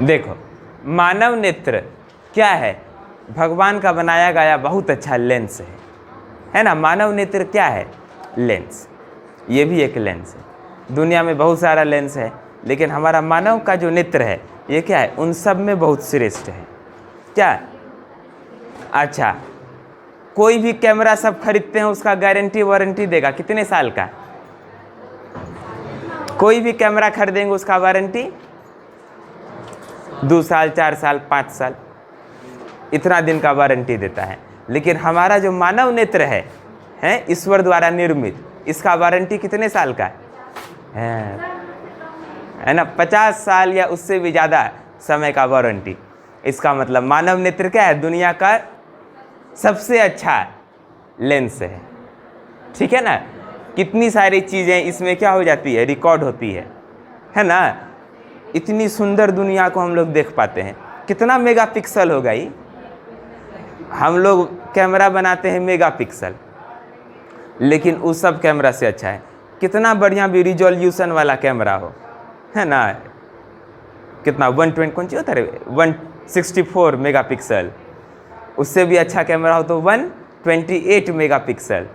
देखो, मानव नेत्र क्या है? भगवान का बनाया गया बहुत अच्छा लेंस है ना। मानव नेत्र क्या है? लेंस। ये भी एक लेंस है। दुनिया में बहुत सारा लेंस है, लेकिन हमारा मानव का जो नेत्र है ये क्या है? उन सब में बहुत श्रेष्ठ है। क्या? अच्छा, कोई भी कैमरा सब खरीदते हैं, उसका गारंटी वारंटी देगा कितने साल का? कोई भी कैमरा खरीदेंगे उसका वारंटी 2 साल, 4 साल, 5 साल, इतना दिन का वारंटी देता है। लेकिन हमारा जो मानव नेत्र है ईश्वर द्वारा निर्मित, इसका वारंटी कितने साल का है ना? 50 साल या उससे भी ज़्यादा समय का वारंटी। इसका मतलब मानव नेत्र क्या है? दुनिया का सबसे अच्छा लेंस है। ठीक है ना? कितनी सारी चीज़ें इसमें क्या हो जाती है? रिकॉर्ड होती है ना? इतनी सुंदर दुनिया को हम लोग देख पाते हैं। कितना मेगापिक्सल होगा ये? हम लोग कैमरा बनाते हैं मेगापिक्सल, लेकिन उस सब कैमरा से अच्छा है। कितना बढ़िया भी रिजोल्यूशन वाला कैमरा हो, है ना? कितना 120 कौन सी होता है, 164 मेगापिक्सल, उससे भी अच्छा कैमरा हो तो 128 मेगापिक्सल।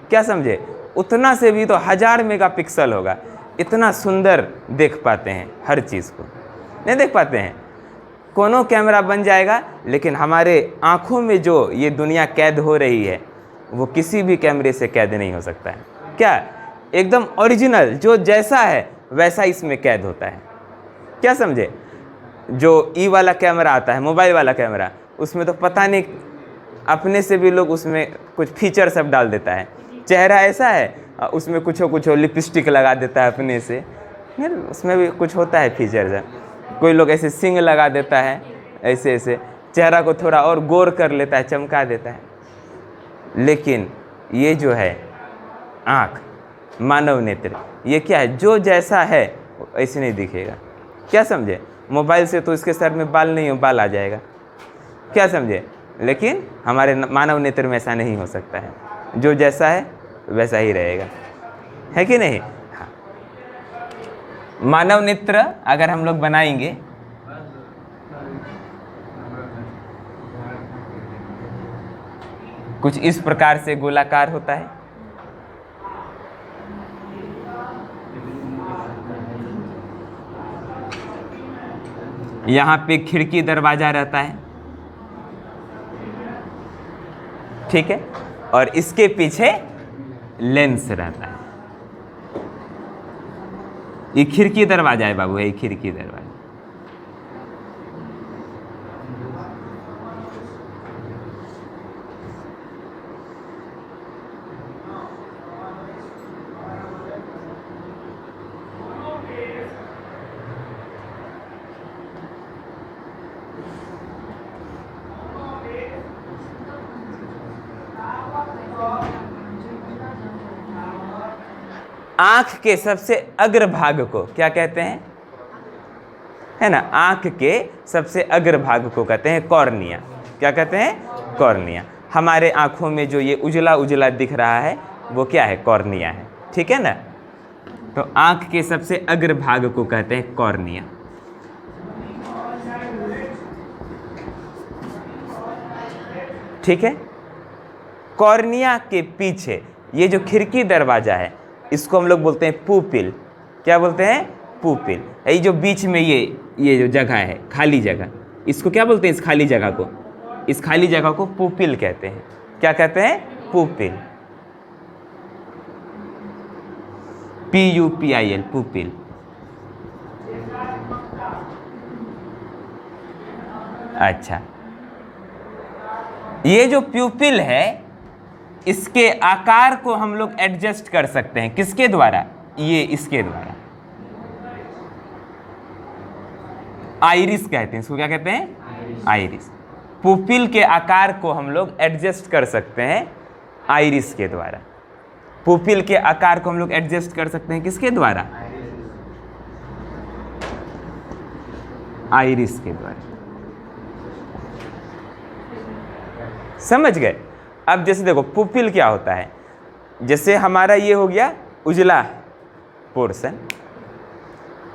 क्या समझे? उतना से भी तो 1000 मेगापिक्सल होगा। इतना सुंदर देख पाते हैं, हर चीज़ को नहीं देख पाते हैं। कोनो कैमरा बन जाएगा, लेकिन हमारे आँखों में जो ये दुनिया कैद हो रही है वो किसी भी कैमरे से कैद नहीं हो सकता है। क्या? एकदम ओरिजिनल, जो जैसा है वैसा इसमें कैद होता है। क्या समझे? जो ई वाला कैमरा आता है, मोबाइल वाला कैमरा, उसमें तो पता नहीं, अपने से भी लोग उसमें कुछ फीचर सब डाल देता है। चेहरा ऐसा है, उसमें कुछ लिपस्टिक लगा देता है अपने से, उसमें भी कुछ होता है फीचर। कोई लोग ऐसे सिंग लगा देता है, ऐसे ऐसे चेहरा को थोड़ा और गोर कर लेता है, चमका देता है। लेकिन ये जो है आँख, मानव नेत्र, ये क्या है? जो जैसा है ऐसे नहीं दिखेगा। क्या समझे? मोबाइल से तो इसके सर में बाल नहीं हो, बाल आ जाएगा। क्या समझे? लेकिन हमारे मानव नेत्र में ऐसा नहीं हो सकता है। जो जैसा है वैसा ही रहेगा, है कि नहीं? हाँ। मानव नेत्र अगर हम लोग बनाएंगे, कुछ इस प्रकार से गोलाकार होता है। यहाँ पे खिड़की दरवाजा रहता है, ठीक है, और इसके पीछे लेंस रहता है। ये खिड़की दरवाजा है बाबू, ये खिड़की दरवाजा। आंख के सबसे अग्रभाग को क्या कहते हैं? है ना? आंख के सबसे अग्रभाग को कहते हैं कॉर्निया। क्या कहते हैं? कॉर्निया। हमारे आंखों में जो ये उजला उजला दिख रहा है वो क्या है? कॉर्निया है। ठीक है ना? तो आंख के सबसे अग्रभाग को कहते हैं कॉर्निया। ठीक है? कॉर्निया के पीछे ये जो खिड़की दरवाजा है, इसको हम लोग बोलते हैं पुपिल। क्या बोलते हैं? पुपिल। ये जो बीच में ये जो जगह है, खाली जगह, इसको क्या बोलते हैं? इस खाली जगह को, इस खाली जगह को पुपिल कहते हैं। क्या कहते हैं? पुपिल। PUPIL, pupil. अच्छा, ये जो प्यूपिल है, इसके आकार को हम लोग एडजस्ट कर सकते हैं। किसके द्वारा? ये इसके द्वारा। आइरिस कहते हैं इसको। क्या कहते हैं? आइरिस। पुपिल के आकार को हम लोग एडजस्ट कर सकते हैं आइरिस के द्वारा। पुपिल के आकार को हम लोग एडजस्ट कर सकते हैं किसके द्वारा? आइरिस के द्वारा। समझ गए? अब जैसे देखो, पुपिल क्या होता है? जैसे हमारा ये हो गया उजला पोर्शन,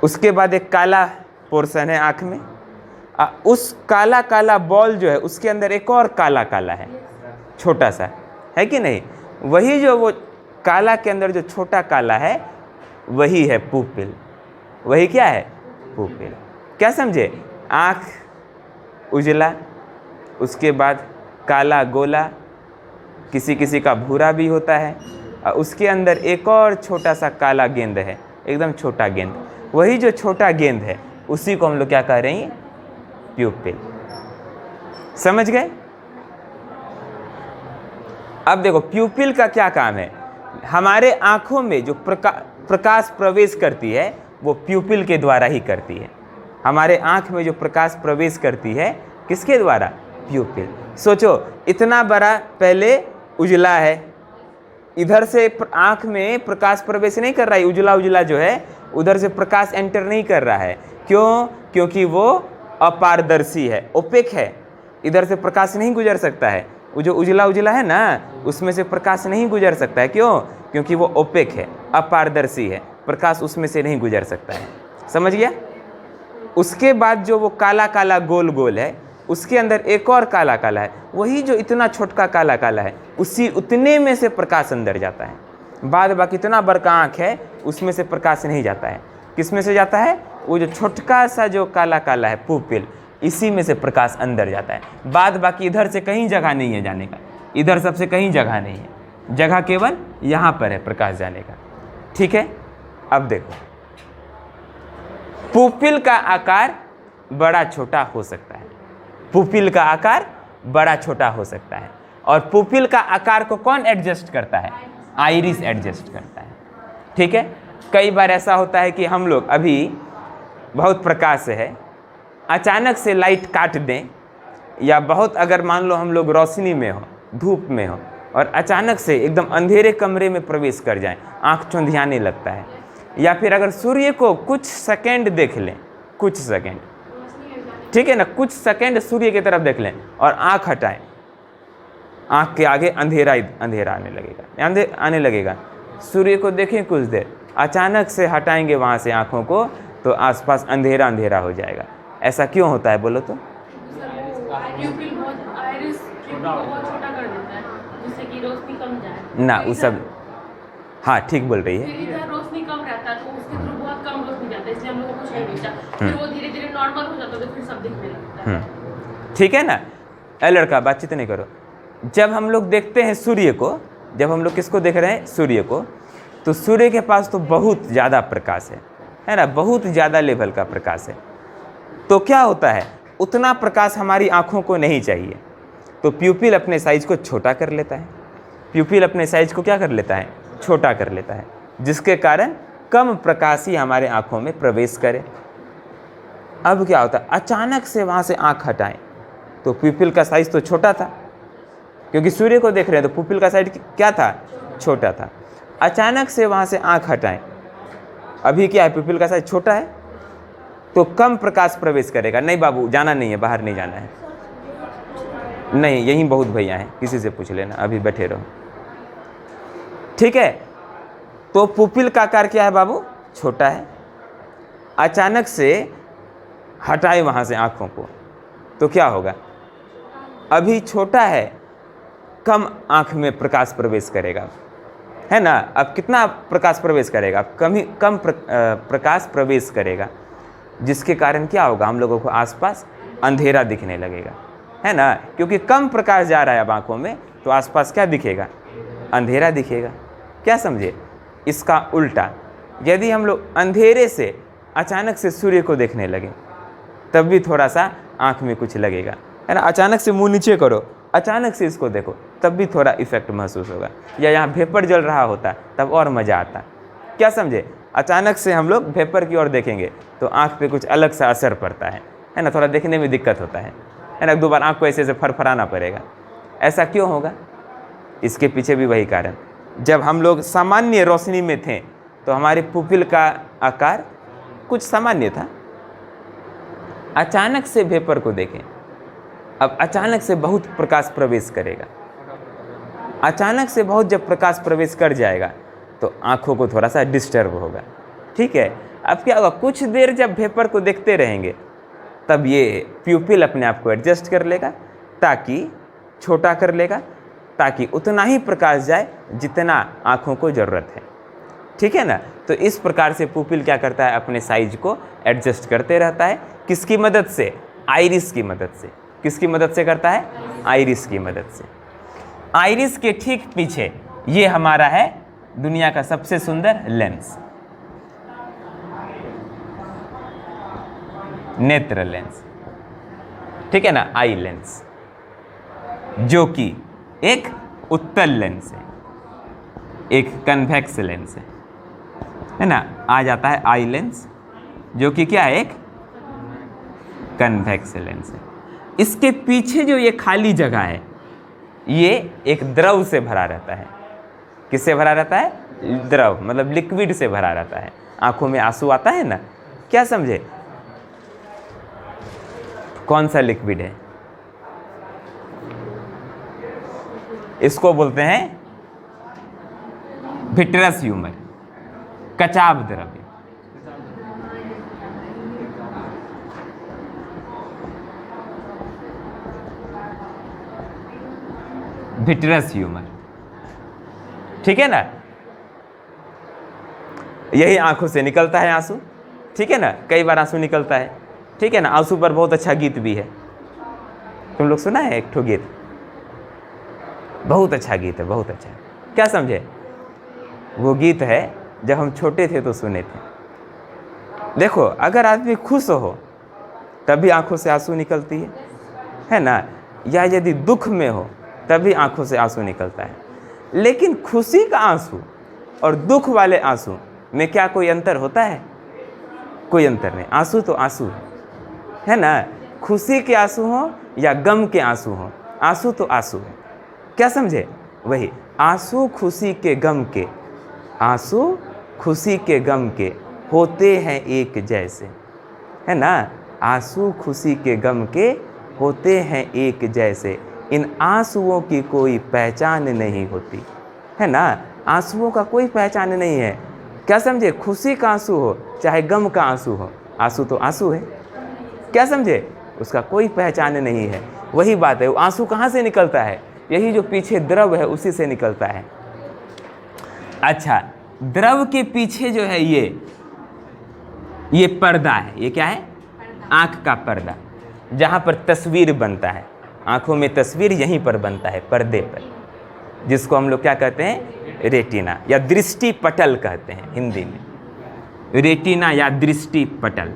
उसके बाद एक काला पोर्शन है आँख में, उस काला काला बॉल जो है उसके अंदर एक और काला काला है, छोटा सा, है कि नहीं? वही जो वो काला के अंदर जो छोटा काला है वही है पुपिल। वही क्या है? पुपिल। क्या समझे? आँख उजला, उसके बाद काला गोला, किसी किसी का भूरा भी होता है, और उसके अंदर एक और छोटा सा काला गेंद है, एकदम छोटा गेंद। वही जो छोटा गेंद है उसी को हम लोग क्या कह रहे हैं? प्यूपिल। समझ गए? अब देखो प्यूपिल का क्या काम है। हमारे आंखों में जो प्रकाश प्रवेश करती है वो प्यूपिल के द्वारा ही करती है। हमारे आंख में जो प्रकाश प्रवेश करती है किसके द्वारा? प्यूपिल। सोचो इतना बड़ा पहले उजला है, इधर से आंख में प्रकाश प्रवेश नहीं कर रहा है, उजला उजला जो है उधर से प्रकाश एंटर नहीं कर रहा है। क्यों? क्योंकि वो अपारदर्शी है, ओपेक है, इधर से प्रकाश नहीं गुजर सकता है। वो जो उजला उजला है ना उसमें से प्रकाश नहीं गुजर सकता है। क्यों? क्योंकि वो ओपेक है, अपारदर्शी है, प्रकाश उसमें से नहीं गुजर सकता है। समझ गया? उसके बाद जो वो काला काला गोल गोल है उसके अंदर एक और काला काला है, वही जो इतना छोटका काला काला है उसी उतने में से प्रकाश अंदर जाता है। बाद बाकी इतना बड़का आँख है उसमें से प्रकाश नहीं जाता है। किस में से जाता है? वो जो छोटका सा जो काला काला है पुपिल, इसी में से प्रकाश अंदर जाता है। बाद बाकी इधर से कहीं जगह नहीं है जाने का, इधर सबसे कहीं जगह नहीं है, जगह केवल यहाँ पर है प्रकाश जाने का। ठीक है? अब देखो पुपिल का आकार बड़ा छोटा हो सकता है, पुपिल का आकार बड़ा छोटा हो सकता है। और पुपिल का आकार को कौन एडजस्ट करता है? आइरिस एडजस्ट करता है। ठीक है? कई बार ऐसा होता है कि हम लोग अभी बहुत प्रकाश है, अचानक से लाइट काट दें, या बहुत अगर मान लो हम लोग रोशनी में हो, धूप में हो, और अचानक से एकदम अंधेरे कमरे में प्रवेश कर जाएं, आँख चौंधियाने लगता है। या फिर अगर सूर्य को कुछ सेकंड देख लें, कुछ सेकंड, ठीक है ना, कुछ सेकंड सूर्य की तरफ देख लें और आँख हटाएं, आँख के आगे अंधेरा अंधेरा आने लगेगा। सूर्य को देखें कुछ देर, अचानक से हटाएंगे वहाँ से आँखों को तो आसपास अंधेरा अंधेरा हो जाएगा। ऐसा क्यों होता है बोलो तो? ना वो सब, हाँ ठीक बोल रही है। रोशनी कम रहता है तो उसके थ्रू बहुत कम रोशनी जाता है, इसलिए हम लोग को कुछ नहीं दिखता। फिर वो धीरे धीरे नॉर्मल हो जाता है तो फिर सब दिखने लगता है। ठीक है ना? लड़का बातचीत नहीं करो। जब हम लोग देखते हैं सूर्य को, जब हम लोग किसको देख रहे हैं? सूर्य को, तो सूर्य के पास तो बहुत ज़्यादा प्रकाश है ना, बहुत ज़्यादा लेवल का प्रकाश है। तो क्या होता है, उतना प्रकाश हमारी आँखों को नहीं चाहिए, तो प्यूपिल अपने साइज को छोटा कर लेता है। प्यूपिल अपने साइज को क्या कर लेता है? छोटा कर लेता है, जिसके कारण कम प्रकाश ही हमारे आँखों में प्रवेश करे। अब क्या होता है, अचानक से वहाँ से आँख हटाएं तो प्यूपिल का साइज तो छोटा था, क्योंकि सूर्य को देख रहे हैं तो प्यूपिल का साइज क्या था? छोटा था। अचानक से वहाँ से आँख हटाएं, अभी क्या है, प्यूपिल का साइज छोटा है तो कम प्रकाश प्रवेश करेगा। नहीं बाबू जाना नहीं है, बाहर नहीं जाना है, नहीं यहीं बहुत भैया हैं, किसी से पूछ लेना, अभी बैठे रहो। ठीक है? तो पुपिल का आकार क्या है बाबू? छोटा है। अचानक से हटाए वहाँ से आँखों को तो क्या होगा? अभी छोटा है, कम आँख में प्रकाश प्रवेश करेगा, है ना। अब कितना प्रकाश प्रवेश करेगा? कम प्रकाश प्रवेश करेगा, जिसके कारण क्या होगा, हम लोगों को आसपास अंधेरा दिखने लगेगा, है ना। क्योंकि कम प्रकाश जा रहा है अब आँखों में तो आसपास क्या दिखेगा? अंधेरा दिखेगा। क्या समझे? इसका उल्टा, यदि हम लोग अंधेरे से अचानक से सूर्य को देखने लगे तब भी थोड़ा सा आँख में कुछ लगेगा, है ना। अचानक से मुंह नीचे करो, अचानक से इसको देखो तब भी थोड़ा इफेक्ट महसूस होगा। या यहाँ वेपर जल रहा होता तब और मज़ा आता। क्या समझे? अचानक से हम लोग वेपर की ओर देखेंगे तो आँख पे कुछ अलग सा असर पड़ता है ना, थोड़ा देखने में दिक्कत होता है ना। दो बार आँख को ऐसे फरफराना पड़ेगा। ऐसा क्यों होगा? इसके पीछे भी वही कारण, जब हम लोग सामान्य रोशनी में थे तो हमारे पुपिल का आकार कुछ सामान्य था। अचानक से वेपर को देखें, अब अचानक से बहुत प्रकाश प्रवेश करेगा। अचानक से बहुत जब प्रकाश प्रवेश कर जाएगा तो आँखों को थोड़ा सा डिस्टर्ब होगा। ठीक है? अब क्या होगा, कुछ देर जब वेपर को देखते रहेंगे तब ये प्यूपिल अपने आप को एडजस्ट कर लेगा, ताकि छोटा कर लेगा, ताकि उतना ही प्रकाश जाए जितना आँखों को ज़रूरत है। ठीक है ना। तो इस प्रकार से पुपिल क्या करता है, अपने साइज को एडजस्ट करते रहता है। किसकी मदद से? आइरिस की मदद से। किसकी मदद से करता है? आइरिस की मदद से। आइरिस के ठीक पीछे ये हमारा है दुनिया का सबसे सुंदर लेंस, नेत्र लेंस। ठीक है ना, आई लेंस, जो कि एक उत्तल लेंस है, एक कन्वेक्स लेंस है ना। आ जाता है आई लेंस, जो कि क्या है? एक कन्वेक्स लेंस है। इसके पीछे जो ये खाली जगह है, ये एक द्रव से भरा रहता है। किससे भरा रहता है? द्रव, मतलब लिक्विड से भरा रहता है। आंखों में आंसू आता है ना, क्या समझे? कौन सा लिक्विड है? इसको बोलते हैं विट्रस ह्यूमर, कचाव द्रव्य। विट्रस ह्यूमर, ठीक है ना। यही आंखों से निकलता है आंसू, ठीक है ना। कई बार आंसू निकलता है, ठीक है ना। आंसू पर बहुत अच्छा गीत भी है। तुम लोग सुना है एक ठो गीत? बहुत अच्छा गीत है, बहुत अच्छा। क्या समझे? वो गीत है जब हम छोटे थे तो सुने थे। देखो, अगर आदमी खुश हो तभी आंखों से आंसू निकलती है ना। या यदि दुख में हो तभी आंखों से आंसू निकलता है। लेकिन खुशी का आंसू और दुख वाले आंसू में क्या कोई अंतर होता है? कोई अंतर नहीं। आंसू तो आंसू है ना। खुशी के आंसू हो या गम के आंसू हो, आंसू तो आंसू है। क्या समझे? वही आंसू खुशी के गम के, आंसू खुशी के गम के होते हैं एक जैसे, है ना। आंसू खुशी के गम के होते हैं एक जैसे, इन आंसुओं की कोई पहचान नहीं होती, है ना। आंसुओं का कोई पहचान नहीं है। क्या समझे? खुशी का आंसू हो चाहे गम का आंसू हो, आंसू तो आंसू है। क्या समझे? उसका कोई पहचान नहीं है। वही बात है। वो आंसू कहाँ से निकलता है? यही जो पीछे द्रव है उसी से निकलता है। अच्छा, द्रव के पीछे जो है ये पर्दा है। ये क्या है? आँख का पर्दा, जहाँ पर तस्वीर बनता है। आँखों में तस्वीर यहीं पर बनता है, पर्दे पर, जिसको हम लोग क्या कहते हैं? रेटिना या दृष्टि पटल कहते हैं हिंदी में। रेटिना या दृष्टि पटल।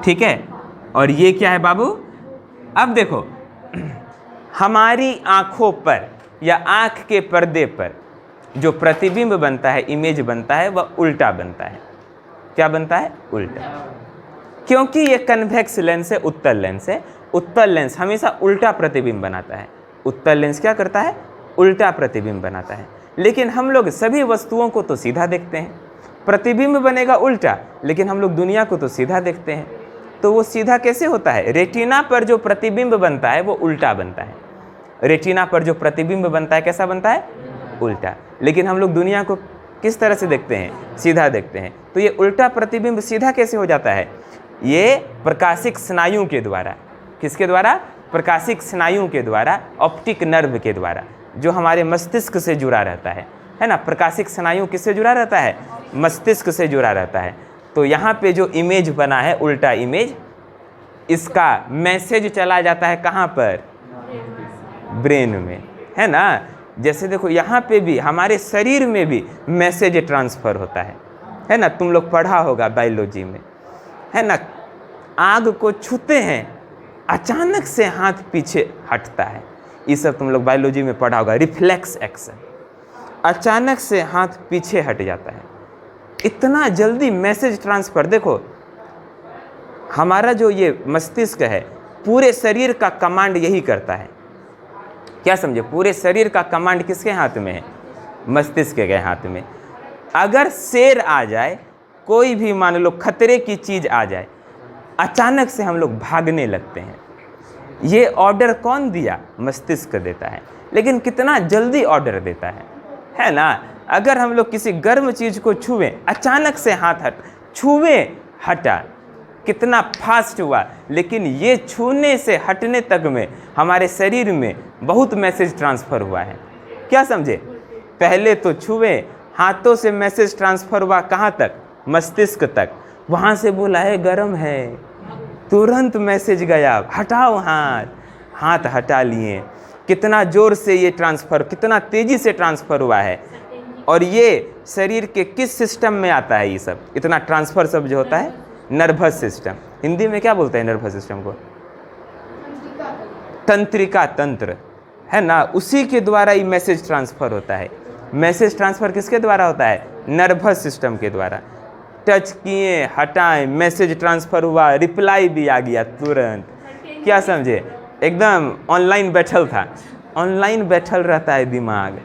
ठीक है। और ये क्या है बाबू? अब देखो, हमारी आंखों पर या आंख के पर्दे पर जो प्रतिबिंब बनता है, इमेज बनता है, वह उल्टा बनता है। क्या बनता है? उल्टा। क्योंकि ये कन्वेक्स लेंस है, उत्तल लेंस है। उत्तल लेंस हमेशा उल्टा प्रतिबिंब बनाता है। उत्तल लेंस क्या करता है? उल्टा प्रतिबिंब बनाता है। लेकिन हम लोग सभी वस्तुओं को तो सीधा देखते हैं। प्रतिबिंब बनेगा उल्टा, लेकिन हम लोग दुनिया को तो सीधा देखते हैं। तो वो सीधा कैसे होता है? रेटिना पर जो प्रतिबिंब बनता है वो उल्टा बनता है। रेटिना पर जो प्रतिबिंब बनता है कैसा बनता है? उल्टा। लेकिन हम लोग दुनिया को किस तरह से देखते हैं? सीधा देखते हैं। तो ये उल्टा प्रतिबिंब सीधा कैसे हो जाता है? ये प्रकाशिक स्नायु के द्वारा। किसके द्वारा? प्रकाशिक स्नायु के द्वारा, ऑप्टिक नर्व के द्वारा, जो हमारे मस्तिष्क से जुड़ा रहता है ना। प्रकाशिक स्नायु किससे जुड़ा रहता है? मस्तिष्क से जुड़ा रहता है। तो यहाँ पे जो इमेज बना है, उल्टा इमेज, इसका मैसेज चला जाता है कहाँ पर? ब्रेन में, है ना। जैसे देखो, यहाँ पे भी हमारे शरीर में भी मैसेज ट्रांसफ़र होता है ना। तुम लोग पढ़ा होगा बायोलॉजी में, है ना। आग को छूते हैं, अचानक से हाथ पीछे हटता है। ये सब तुम लोग बायोलॉजी में पढ़ा होगा। रिफ्लेक्स एक्शन, अचानक से हाथ पीछे हट जाता है। इतना जल्दी मैसेज ट्रांसफ़र। देखो, हमारा जो ये मस्तिष्क है, पूरे शरीर का कमांड यही करता है। क्या समझे? पूरे शरीर का कमांड किसके हाथ में है? मस्तिष्क के हाथ में। अगर शेर आ जाए, कोई भी मान लो खतरे की चीज़ आ जाए, अचानक से हम लोग भागने लगते हैं। ये ऑर्डर कौन दिया? मस्तिष्क देता है। लेकिन कितना जल्दी ऑर्डर देता है ना। अगर हम लोग किसी गर्म चीज़ को छुएं, अचानक से हाथ छुए हटा, कितना फास्ट हुआ। लेकिन ये छूने से हटने तक में हमारे शरीर में बहुत मैसेज ट्रांसफ़र हुआ है। क्या समझे? पहले तो छुए, हाथों से मैसेज ट्रांसफ़र हुआ कहाँ तक? मस्तिष्क तक। वहाँ से बोला है गर्म है, तुरंत मैसेज गया, हटाओ हाथ, हाथ हटा लिए। कितना ज़ोर से ये ट्रांसफ़र, कितना तेज़ी से ट्रांसफ़र हुआ है। और ये शरीर के किस सिस्टम में आता है? ये सब इतना ट्रांसफ़र सब जो होता है, नर्वस सिस्टम। हिंदी में क्या बोलते हैं नर्वस सिस्टम को? तंत्रिका तंत्र, है ना। उसी के द्वारा ये मैसेज ट्रांसफ़र होता है। मैसेज ट्रांसफ़र किसके द्वारा होता है? नर्वस सिस्टम के द्वारा। टच किए, हटाएं, मैसेज ट्रांसफ़र हुआ, रिप्लाई भी आ गया तुरंत। क्या समझे? एकदम ऑनलाइन बैठल था, ऑनलाइन बैठल रहता है दिमाग,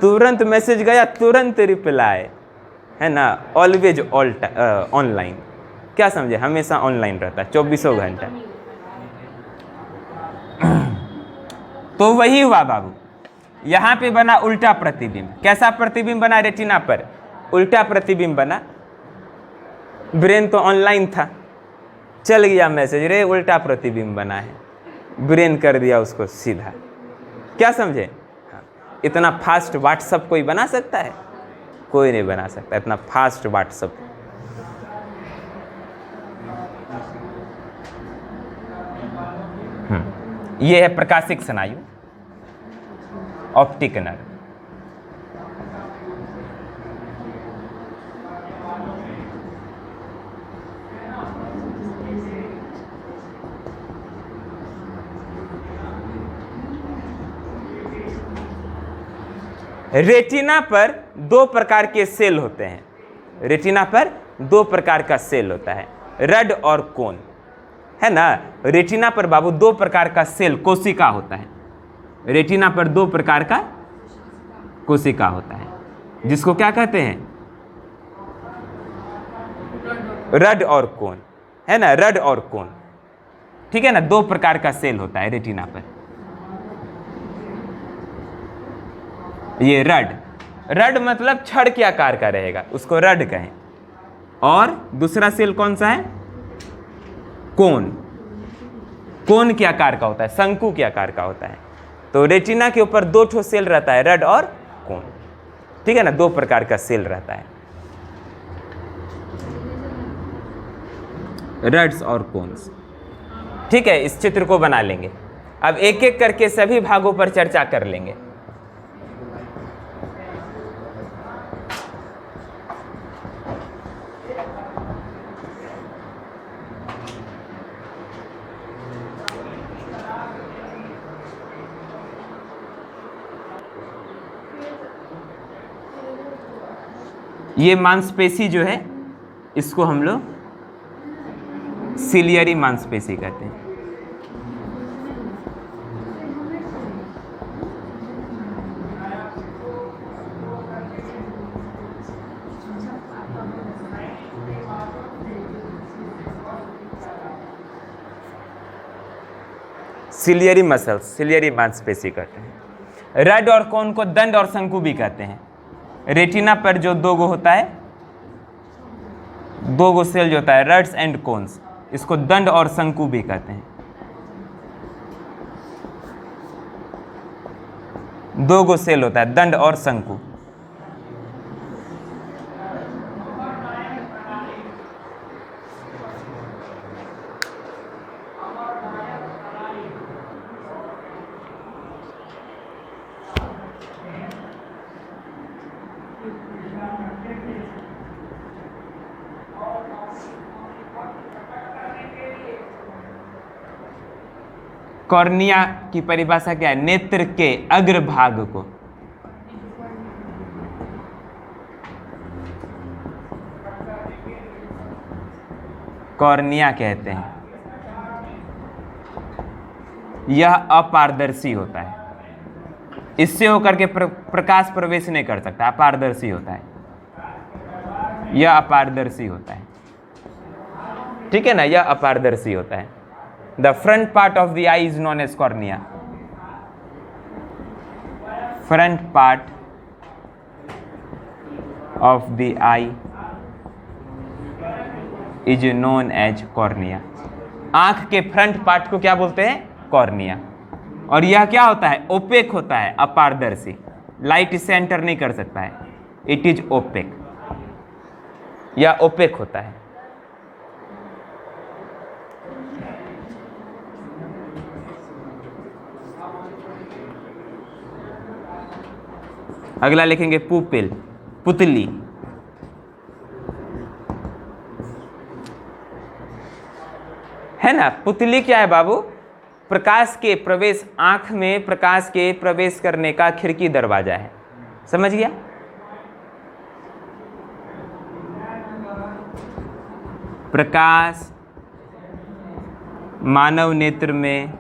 तुरंत मैसेज गया, तुरंत रिप्लाई, है ना। Always online. क्या समझे? हमेशा ऑनलाइन रहता है 24 घंटा। तो वही हुआ बाबू, यहाँ पे बना उल्टा प्रतिबिंब। कैसा प्रतिबिंब बना? रेटिना पर उल्टा प्रतिबिंब बना। ब्रेन तो ऑनलाइन था, चल गया मैसेज, रे उल्टा प्रतिबिंब बना है, ब्रेन कर दिया उसको सीधा। क्या समझे? हाँ। इतना फास्ट व्हाट्सअप कोई बना सकता है? कोई नहीं बना सकता इतना फास्ट व्हाट्सअप। ये है प्रकाशिक स्नायु, ऑप्टिक नर्व। रेटिना पर दो प्रकार के सेल होते हैं। रेटिना पर दो प्रकार का सेल होता है, रड और कोन, है ना। रेटिना पर बाबू दो प्रकार का सेल, कोशिका होता है। रेटिना पर दो प्रकार का कोशिका होता है, जिसको क्या कहते हैं? रड और कोन, है ना। रड और कोन, ठीक है ना। दो प्रकार का सेल होता है रेटिना पर। ये रड मतलब छड़ के आकार का रहेगा, उसको रड कहें। और दूसरा सेल कौन सा है? कोन के आकार का होता है, शंकु के आकार का होता है। तो रेटिना के ऊपर दो ठो सेल रहता है, रड और कोन, ठीक है ना। दो प्रकार का सेल रहता है, रड्स और कोन्स, ठीक है। इस चित्र को बना लेंगे। अब एक एक करके सभी भागों पर चर्चा कर लेंगे। ये मांसपेशी जो है, इसको हम लोग सिलियरी मांसपेशी कहते हैं। सिलियरी मसल्स, सिलियरी मांसपेशी कहते हैं। रड और कोन को दंड और शंकु भी कहते हैं। रेटिना पर जो दो गो होता है, दो गो सेल जो होता है, रड्स एंड कोन्स, इसको दंड और शंकु भी कहते हैं। दो गो सेल होता है, दंड और शंकु। कॉर्निया की परिभाषा क्या है? नेत्र के अग्रभाग को। कॉर्निया कहते हैं। यह अपारदर्शी होता है, इससे होकर के प्रकाश प्रवेश नहीं कर सकता, अपारदर्शी होता है। यह अपारदर्शी होता है, ठीक है ना। यह अपारदर्शी होता है। The front part of the eye is known as cornea. Front part of the eye is known as cornea. आंख के फ्रंट पार्ट को क्या बोलते हैं? कॉर्निया। और यह क्या होता है? ओपेक होता है, अपारदर्शी, लाइट इससे एंटर नहीं कर सकता है। इट इज ओपेक, या ओपेक होता है। अगला लिखेंगे पुपिल, पुतली। है ना, पुतली क्या है बाबू? प्रकाश के प्रवेश, आंख में प्रकाश के प्रवेश करने का खिड़की दरवाजा है। समझ गया? प्रकाश मानव नेत्र में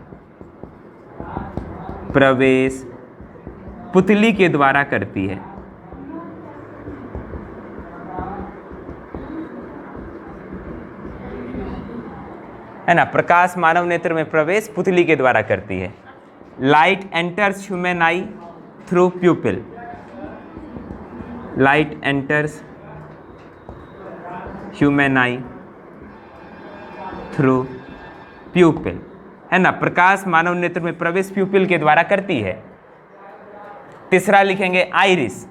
प्रवेश पुतली के द्वारा करती है। है ना, प्रकाश मानव नेत्र में प्रवेश पुतली के द्वारा करती है। लाइट एंटर्स ह्यूमन आई थ्रू प्यूपिल। लाइट एंटर्स ह्यूमन आई थ्रू प्यूपिल। है ना, प्रकाश मानव नेत्र में प्रवेश प्यूपिल के द्वारा करती है। तीसरा लिखेंगे आइरिस।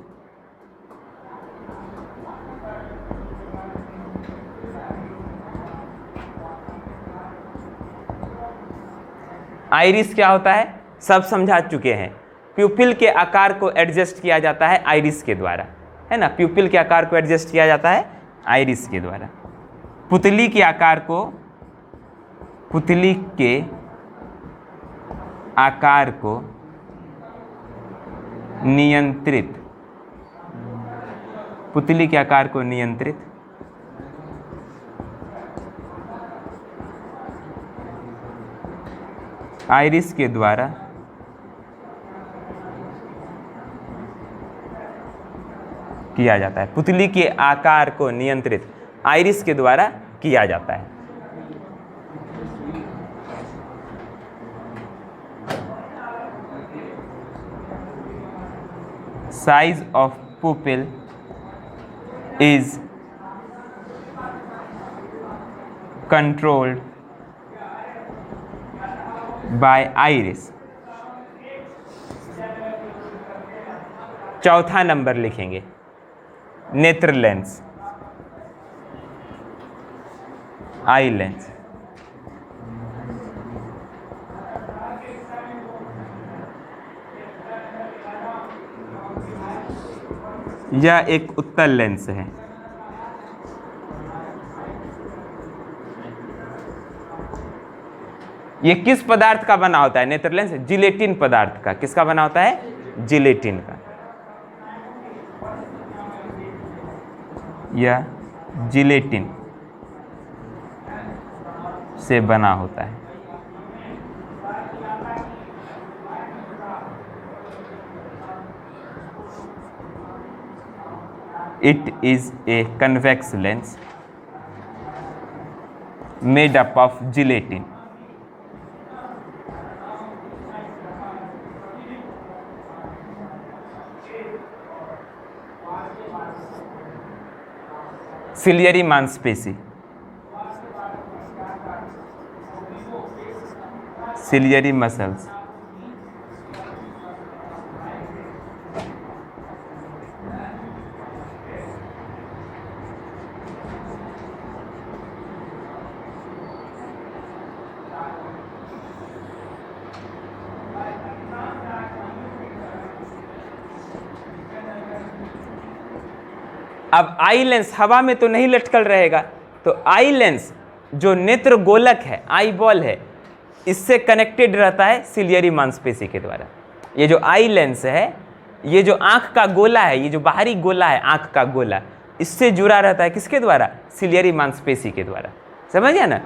आइरिस क्या होता है? सब समझा चुके हैं। प्यूपिल के आकार को एडजस्ट किया जाता है आइरिस के द्वारा। है ना, प्यूपिल के आकार को एडजस्ट किया जाता है आइरिस के द्वारा। पुतली के आकार को, पुतली के आकार को नियंत्रित, पुतली के आकार को नियंत्रित आइरिस के द्वारा किया जाता है। पुतली के आकार को नियंत्रित आइरिस के द्वारा किया जाता है। Size of pupil is controlled by iris. चौथा नंबर लिखेंगे नेत्र लेंस, आई लेंस। यह एक उत्तल लेंस है। ये किस पदार्थ का बना होता है नेत्र लेंस? जिलेटिन पदार्थ का। किसका बना होता है? जिलेटिन का। यह जिलेटिन से बना होता है। It is a convex lens made up of gelatin. Ciliary मांसपेशी, सिलियरी मसल्स। अब आई लेंस हवा में तो नहीं लटकल रहेगा, तो आई लेंस जो नेत्र गोलक है, आई बॉल है, इससे कनेक्टेड रहता है सिलियरी मांसपेशी के द्वारा। ये जो आई लेंस है, ये जो आंख का गोला है, ये जो बाहरी गोला है आंख का गोला, इससे जुड़ा रहता है किसके द्वारा? सिलियरी मांसपेशी के द्वारा। समझ गया ना?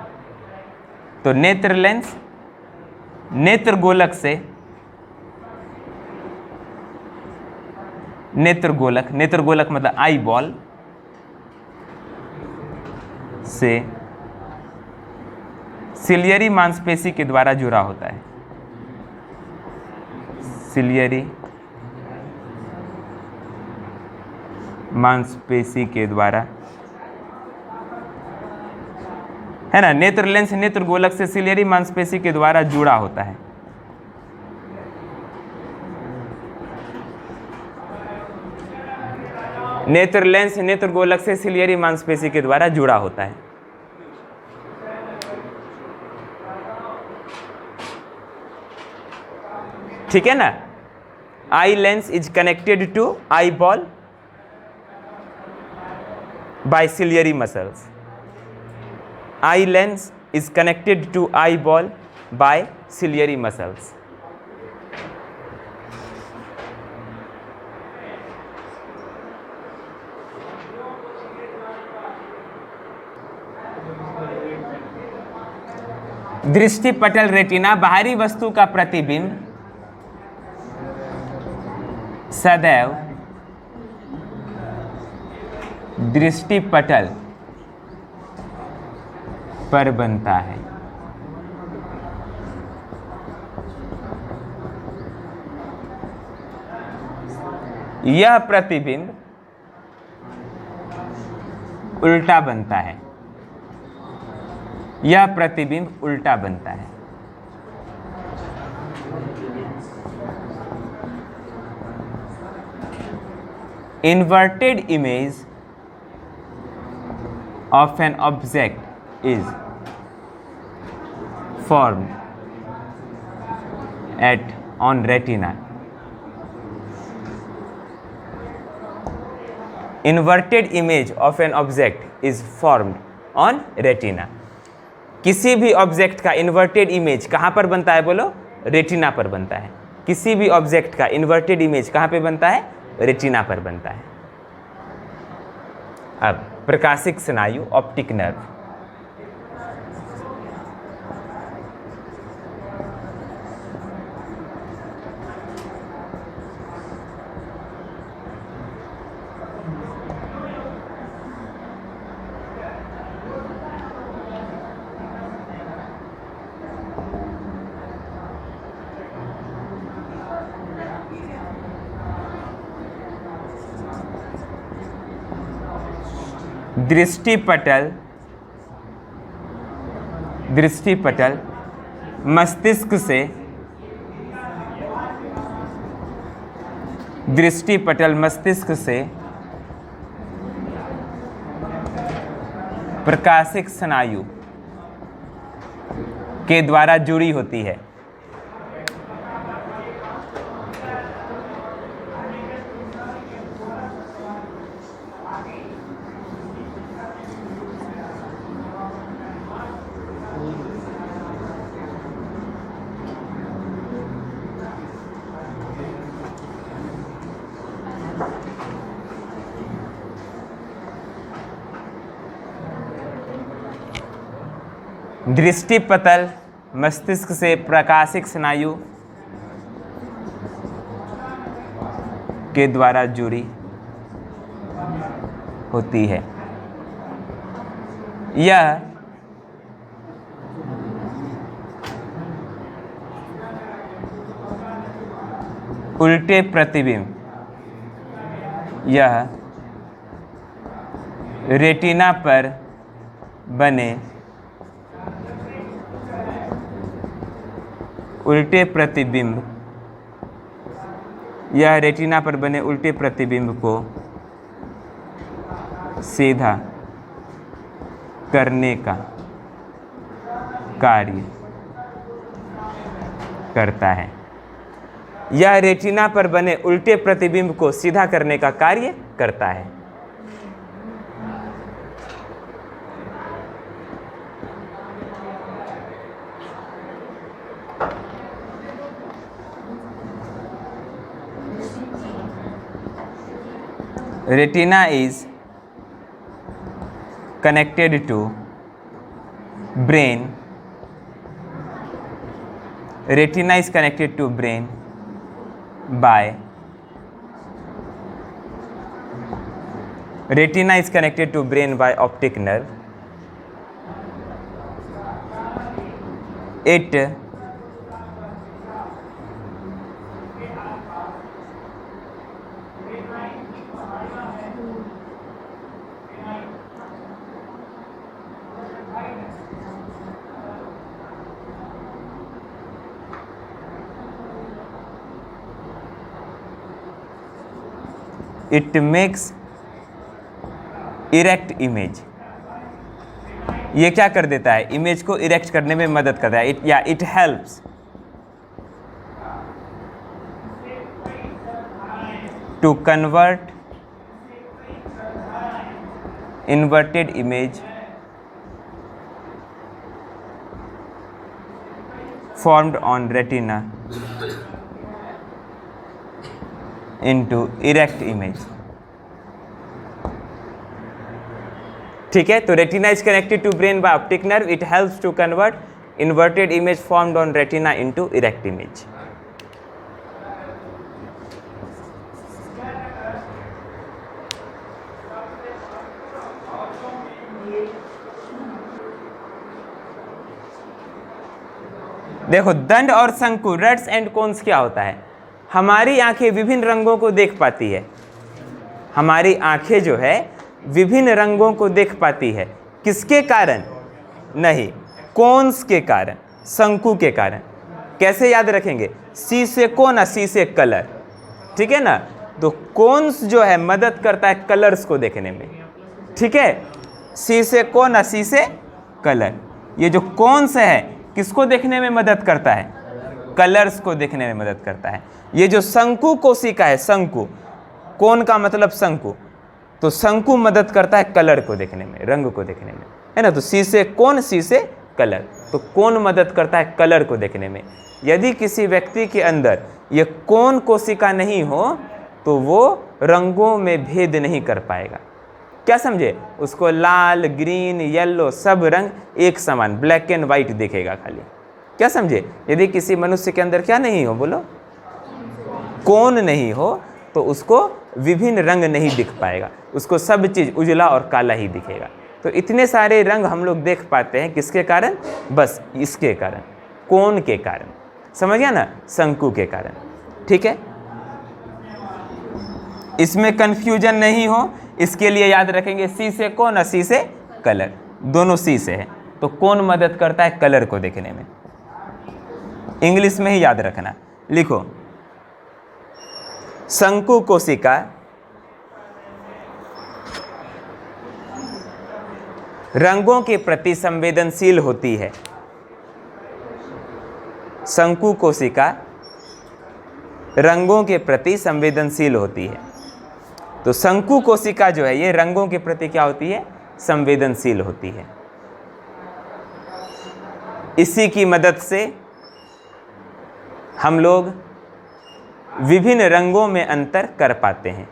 तो नेत्र लेंस नेत्र गोलक से, नेत्र गोलक मतलब आई बॉल से सिलियरी मांसपेशी के द्वारा जुड़ा होता है। सिलियरी मांसपेशी के द्वारा, है ना। नेत्र लेंस नेत्र गोलक से सिलियरी मांसपेशी के द्वारा जुड़ा होता है। नेत्र लेंस नेत्र गोलक से सिलियरी मांसपेशी के द्वारा जुड़ा होता है। ठीक है ना। Eye lens is connected to eye ball by ciliary muscles. Eye lens is connected to eye ball by ciliary muscles. दृष्टिपटल रेटिना बाहरी वस्तु का प्रतिबिंब सदैव दृष्टिपटल पर बनता है। यह प्रतिबिंब उल्टा बनता है। यह प्रतिबिंब उल्टा बनता है। Inverted image of an object is formed on retina. Inverted image of an object is formed on retina. किसी भी ऑब्जेक्ट का इन्वर्टेड इमेज कहाँ पर बनता है बोलो? रेटिना पर बनता है। किसी भी ऑब्जेक्ट का इन्वर्टेड इमेज कहाँ पे बनता है? रेटिना पर बनता है। अब प्रकाशिक स्नायु ऑप्टिक नर्व। दृष्टिपटल मस्तिष्क से प्रकाशिक स्नायु के द्वारा जुड़ी होती है। दृष्टिपटल मस्तिष्क से प्रकाशिक स्नायु के द्वारा जुड़ी होती है। यह उल्टे प्रतिबिंब रेटिना पर बने उल्टे प्रतिबिंब रेटिना पर बने उल्टे प्रतिबिंब को सीधा करने का कार्य करता है। यह रेटिना पर बने उल्टे प्रतिबिंब को सीधा करने का कार्य करता है। Retina is connected to brain. Retina is connected to brain by optic nerve. It it makes erect image. ये क्या कर देता है, इमेज को इरेक्ट करने में मदद करता है। It helps to convert inverted image formed on retina into erect image। ठीक है, तो retina is connected to brain by optic nerve. It helps to convert inverted image formed on retina into erect image. देखो, दंड और शंकु, rods and cones क्या होता है? हमारी आंखें विभिन्न रंगों को देख पाती है। हमारी आंखें जो है विभिन्न रंगों को देख पाती है। किसके कारण? नहीं, कोन्स के कारण, शंकु के कारण। कैसे याद रखेंगे? सी से कोन, सी से कलर। ठीक है ना? तो कोन्स जो है मदद करता है कलर्स को देखने में। ठीक है, सी से कोन, सी से कलर। ये जो कोन्स है किसको देखने में मदद करता है? कलर्स को देखने में मदद करता है। ये जो शंकु कोशिका है, शंकु, कोन का मतलब शंकु, तो शंकु मदद करता है कलर को देखने में, रंग को देखने में, है ना? तो सी से कोन, सी से कलर। तो कोन मदद करता है कलर को देखने में। यदि किसी व्यक्ति के अंदर ये कोन कोशिका नहीं हो तो वो रंगों में भेद नहीं कर पाएगा। क्या समझे? उसको लाल, ग्रीन, येलो सब रंग एक समान, ब्लैक एंड वाइट दिखेगा खाली। क्या समझे? यदि किसी मनुष्य के अंदर क्या नहीं हो, बोलो, कोन नहीं हो, तो उसको विभिन्न रंग नहीं दिख पाएगा, उसको सब चीज़ उजला और काला ही दिखेगा। तो इतने सारे रंग हम लोग देख पाते हैं किसके कारण? बस इसके कारण, कोन के कारण। समझ गया ना? शंकु के कारण। ठीक है, इसमें कंफ्यूजन नहीं हो इसके लिए याद रखेंगे सी से कोन और सी से कलर, दोनों सी से है। तो कोन मदद करता है कलर को देखने में। इंग्लिश में ही याद रखना। लिखो, शंकु कोशिका रंगों के प्रति संवेदनशील होती है। शंकु कोशिका रंगों के प्रति संवेदनशील होती है। तो शंकु कोशिका जो है ये रंगों के प्रति क्या होती है? संवेदनशील होती है। इसी की मदद से हम लोग विभिन्न रंगों में अंतर कर पाते हैं।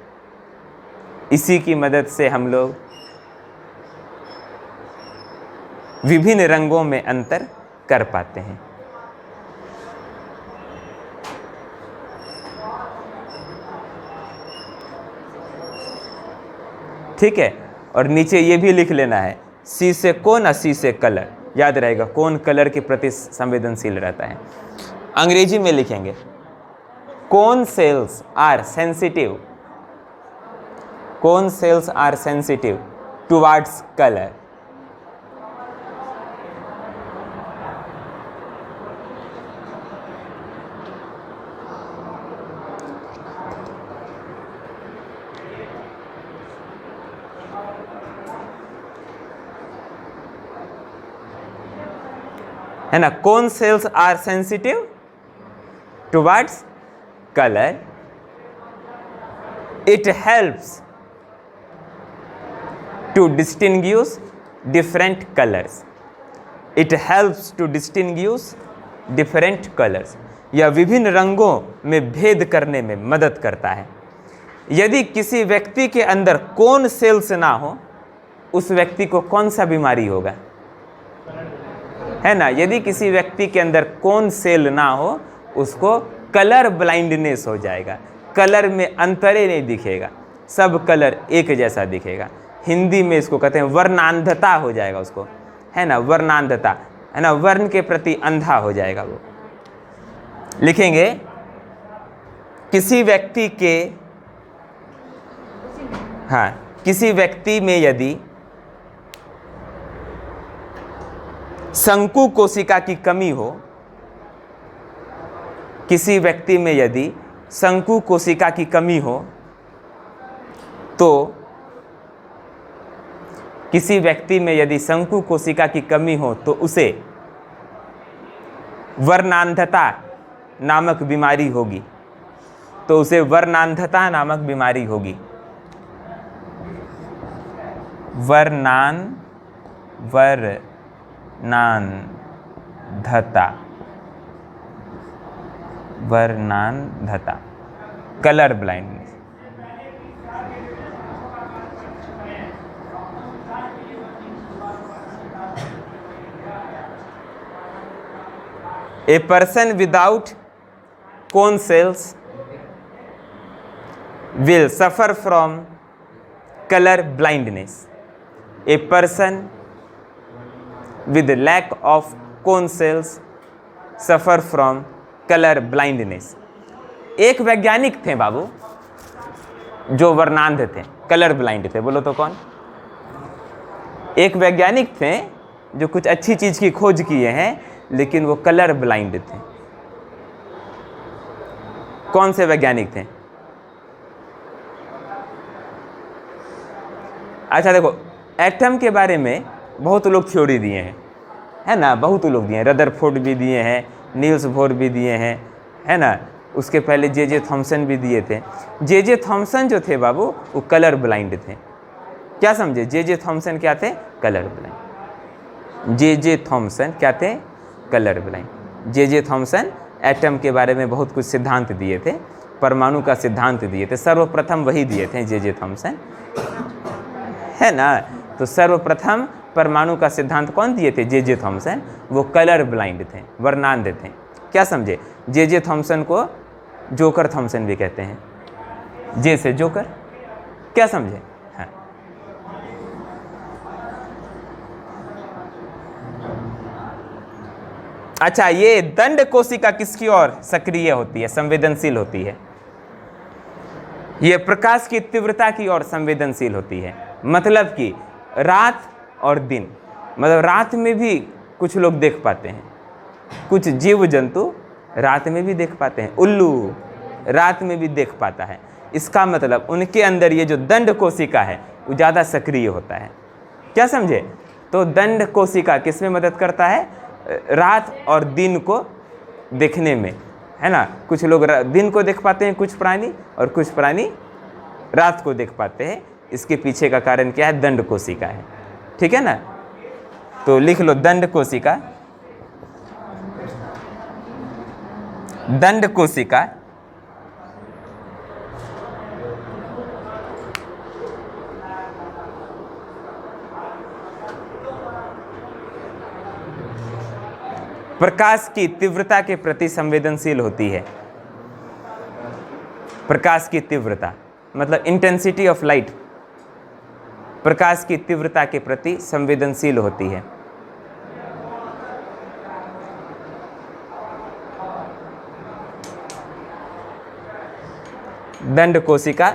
इसी की मदद से हम लोग विभिन्न रंगों में अंतर कर पाते हैं। ठीक है, और नीचे ये भी लिख लेना है, सी से कोन, सी से कलर। याद रहेगा, कोन कलर के प्रति संवेदनशील रहता है। अंग्रेजी में लिखेंगे, cone cells are sensitive, cone cells are sensitive towards colour. है ना? Cone cells are sensitive towards colour. It helps to distinguish different colours. It helps to distinguish different colours. यह विभिन्न रंगों में भेद करने में मदद करता है। यदि किसी व्यक्ति के अंदर कोन सेल्स ना हो, उस व्यक्ति को कौन सा बीमारी होगा? है ना? यदि किसी व्यक्ति के अंदर कोन सेल ना हो, उसको कलर ब्लाइंडनेस हो जाएगा, कलर में अंतरे नहीं दिखेगा, सब कलर एक जैसा दिखेगा। हिंदी में इसको कहते हैं वर्णांधता हो जाएगा उसको, है ना? वर्णांधता, है ना? वर्ण के प्रति अंधा हो जाएगा वो। लिखेंगे, किसी व्यक्ति के, हाँ, किसी व्यक्ति में यदि शंकु कोशिका की कमी हो, किसी व्यक्ति में यदि शंकु कोशिका की कमी हो, तो किसी व्यक्ति में यदि शंकु कोशिका की कमी हो तो उसे वर्णांधता नामक बीमारी होगी, तो उसे वर्णांधता नामक बीमारी होगी। वर्णांधता, colour blindness. A person without cone cells will suffer from color blindness. A person with lack of cone cells suffer from color blindness. एक वैज्ञानिक थे बाबू जो वर्णांध थे, कलर ब्लाइंड थे। बोलो तो कौन? एक वैज्ञानिक थे जो कुछ अच्छी चीज की खोज किए हैं, लेकिन वो कलर ब्लाइंड थे। कौन से वैज्ञानिक थे? अच्छा देखो, एटम के बारे में बहुत लोग थ्योरी दिए हैं, है ना, बहुत लोग दिए हैं। रदरफोर्ड भी दिए हैं, नील्स बोर भी दिए हैं, है ना। उसके पहले जे थॉमसन भी दिए थे। जे थॉमसन जो थे बाबू वो कलर ब्लाइंड थे। क्या समझे? जे थॉमसन क्या थे? Colour blind. जे थॉमसन क्या थे? Colour blind. J Thomson atom के बारे में बहुत कुछ सिद्धांत दिए थे, परमाणु का सिद्धांत दिए थे, सर्वप्रथम वही दिए थे जे थॉमसन, है ना। तो सर्वप्रथम परमाणु का सिद्धांत कौन दिए थे? J Thomson. वो कलर ब्लाइंड थे, वर्णांध थे। क्या समझे? जे थॉमसन को जोकर थॉमसन भी कहते हैं, जे से जोकर। क्या समझे? हाँ। अच्छा, ये दंड कोशिका किसकी ओर सक्रिय होती है, संवेदनशील होती है? ये प्रकाश की तीव्रता की ओर संवेदनशील होती है। मतलब कि रात और दिन, मतलब रात में भी कुछ लोग देख पाते हैं, कुछ जीव जंतु रात में भी देख पाते हैं। उल्लू रात में भी देख पाता है। इसका मतलब उनके अंदर ये जो दंड कोशिका है वो ज़्यादा सक्रिय होता है। क्या समझे? तो दंड कोशिका किस में मदद करता है? रात और दिन को देखने में, है ना। कुछ लोग दिन को देख पाते हैं कुछ प्राणी, और कुछ प्राणी रात को देख पाते हैं। इसके पीछे का कारण क्या है? दंड कोशिका है। ठीक है ना। तो लिख लो दंड कोशिका। दंड कोशिका प्रकाश की तीव्रता के प्रति संवेदनशील होती है। प्रकाश की तीव्रता मतलब इंटेंसिटी ऑफ लाइट, प्रकाश की तीव्रता के प्रति संवेदनशील होती है। दंड कोशिका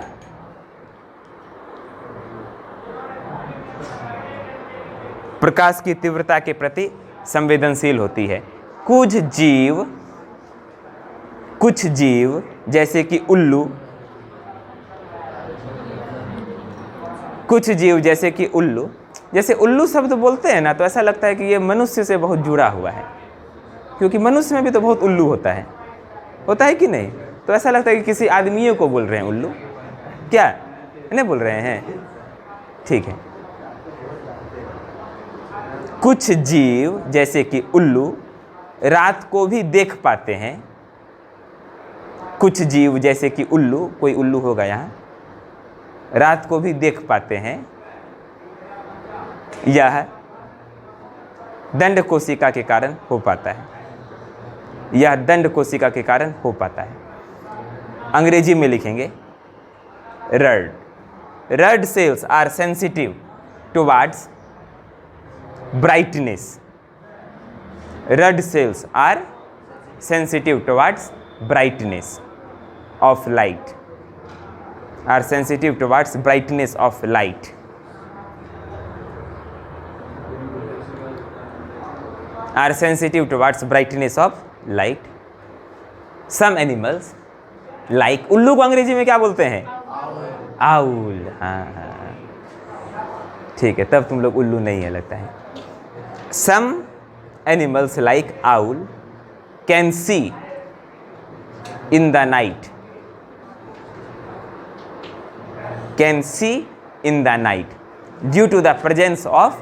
प्रकाश की तीव्रता के प्रति संवेदनशील होती है। कुछ जीव जैसे कि उल्लू, कुछ जीव जैसे कि उल्लू, जैसे उल्लू शब्द बोलते हैं ना तो ऐसा लगता है कि ये मनुष्य से बहुत जुड़ा हुआ है, क्योंकि मनुष्य में भी तो बहुत उल्लू होता है कि नहीं? तो ऐसा लगता है कि किसी आदमियों को बोल रहे हैं उल्लू। क्या नहीं बोल रहे हैं? ठीक है। कुछ जीव जैसे कि उल्लू रात को भी देख पाते हैं। कुछ जीव जैसे कि उल्लू, कोई उल्लू होगा यहाँ, रात को भी देख पाते हैं। यह दंड कोशिका के कारण हो पाता है। यह दंड कोशिका के कारण हो पाता है। अंग्रेजी में लिखेंगे rod. Rod cells are sensitive towards brightness. Red cells are sensitive towards brightness of light. Are sensitive towards brightness of light. Are sensitive towards brightness of light. Some animals like उल्लू को अंग्रेजी में क्या बोलते हैं? आउल, हाँ हाँ, ठीक है, तब तुम लोग उल्लू नहीं है लगता है। Some animals like owl can see in the night, can see in the night due to the presence of,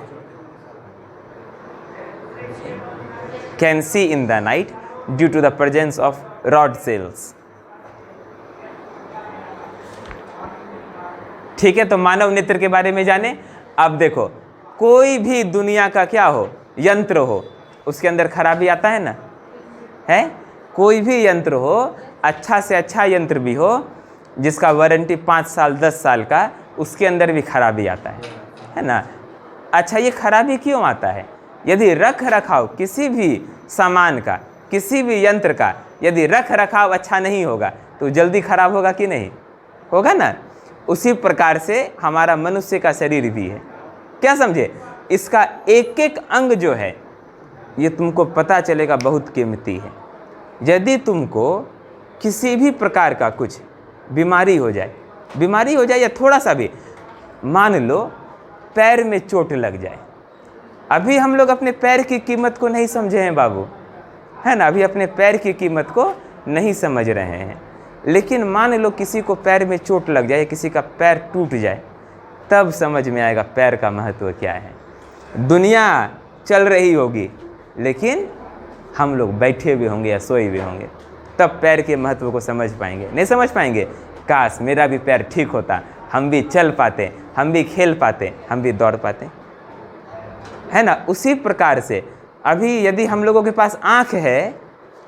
can see in the night due to the presence of rod cells. ठीक है, तो मानव नेत्र के बारे में जाने। अब देखो, कोई भी दुनिया का क्या हो, यंत्र हो, उसके अंदर खराबी आता है ना, है? कोई भी यंत्र हो, अच्छा से अच्छा यंत्र भी हो, जिसका वारंटी 5 साल 10 साल का, उसके अंदर भी खराबी आता है ना। अच्छा, ये खराबी क्यों आता है? यदि रख रखाव किसी भी सामान का, किसी भी यंत्र का यदि रख रखाव अच्छा नहीं होगा तो जल्दी खराब होगा कि नहीं होगा ना। उसी प्रकार से हमारा मनुष्य का शरीर भी है। क्या समझे? इसका एक एक अंग जो है ये तुमको पता चलेगा बहुत कीमती है। यदि तुमको किसी भी प्रकार का कुछ बीमारी हो जाए या थोड़ा सा भी, मान लो पैर में चोट लग जाए। अभी हम लोग अपने पैर की कीमत को नहीं समझे हैं बाबू, है ना, अभी अपने पैर की कीमत को नहीं समझ रहे हैं। लेकिन मान लो किसी को पैर में चोट लग जाए, किसी का पैर टूट जाए, तब समझ में आएगा पैर का महत्व क्या है। दुनिया चल रही होगी लेकिन हम लोग बैठे भी होंगे या सोए भी होंगे, तब पैर के महत्व को समझ पाएंगे। नहीं समझ पाएंगे, काश मेरा भी पैर ठीक होता, हम भी चल पाते, हम भी खेल पाते, हम भी दौड़ पाते, है ना। उसी प्रकार से अभी यदि हम लोगों के पास आँख है,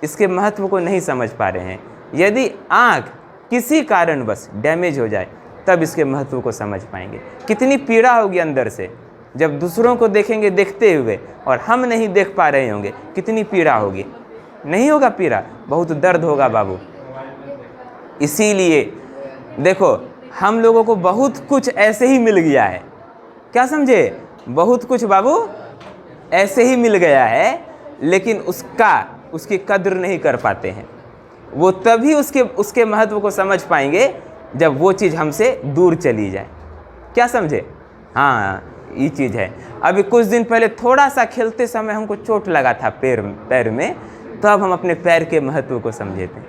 इसके महत्व को नहीं समझ पा रहे हैं। यदि आँख किसी कारणवश डैमेज हो जाए तब इसके महत्व को समझ पाएंगे। कितनी पीड़ा होगी अंदर से, जब दूसरों को देखेंगे देखते हुए और हम नहीं देख पा रहे होंगे, कितनी पीड़ा होगी। नहीं होगा पीड़ा, बहुत दर्द होगा बाबू। इसीलिए देखो, हम लोगों को बहुत कुछ ऐसे ही मिल गया है। क्या समझे? बहुत कुछ बाबू ऐसे ही मिल गया है, लेकिन उसकी कद्र नहीं कर पाते हैं। वो तभी उसके महत्व को समझ पाएंगे जब वो चीज़ हमसे दूर चली जाए। क्या समझे? हाँ, ये चीज़ है। अभी कुछ दिन पहले थोड़ा सा खेलते समय हमको चोट लगा था पैर में, तब हम अपने पैर के महत्व को समझे थे।